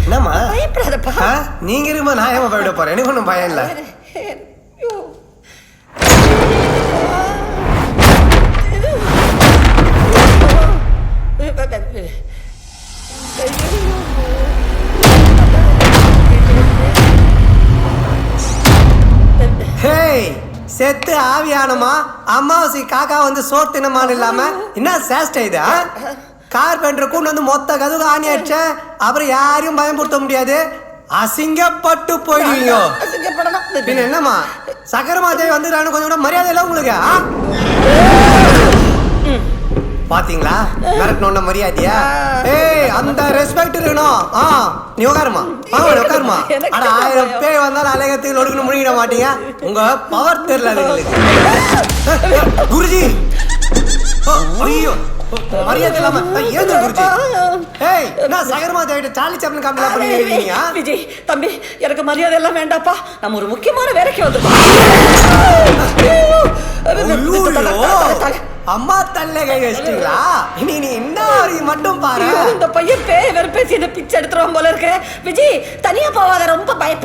என்னம்மா பயப்படாதப்பா. நீங்க இருக்குமா நான் ஏமா பயப்பட போறேன்? எனக்கு ஒன்றும் பயம் இல்லை. ஹேய், செத்து ஆவியானமா அம்மாவாசி காக்கா வந்து சோறு தினமானு இல்லாம என்ன சேஷ்ட இது? கார்பெண்டர் கூண்டு வந்து மொத்த கதவு ஆணி அடிச்ச, அப்புறம் யாரையும் பயன்படுத்த முடியாது, அசிங்கப்பட்டு போயிடுவீங்க. பின்ன என்னம்மா சக்கரமாதேவி வந்துடுறான்னு கொஞ்சம் கூட மரியாதை இல்லை உங்களுக்கு? பாத்தீங்களா மிரட்டணும் மரியாதையா? ஏய், அந்த ரெஸ்பெக்ட் இருக்கணும். நீ உட்காருமா, உட்காருமா. ஆனா 1000 பேர் வந்தாலும் அலைகத்துக்கு ஒடுக்கணும் முடிக்கிட மாட்டீங்க. உங்க பவர் தெரியல எங்களுக்கு. குருஜி, ஐயோ மரியாதை இல்லாம ஏது குருஜி? ஏய், நான் சகரமாதேவிட்ட சார்லி சாப்ளின் காமெடி பண்ணிருக்கீங்க. விஜய் தம்பி, எனக்கு மரியாதை எல்லாம் வேண்டாப்பா. நம்ம ஒரு முக்கியமான வேலைக்கு வந்துட்டோம். அம்மா தல்ல கை வச்சிட்டீங்களா? நீ என்ன மட்டும் பாரு. இந்த பையன் பேய் வெறுப்பேசி இந்த பிச்சை எடுத்துருவான் போல இருக்கு. விஜய் தனியா போவாத, ரொம்ப பயப்பட.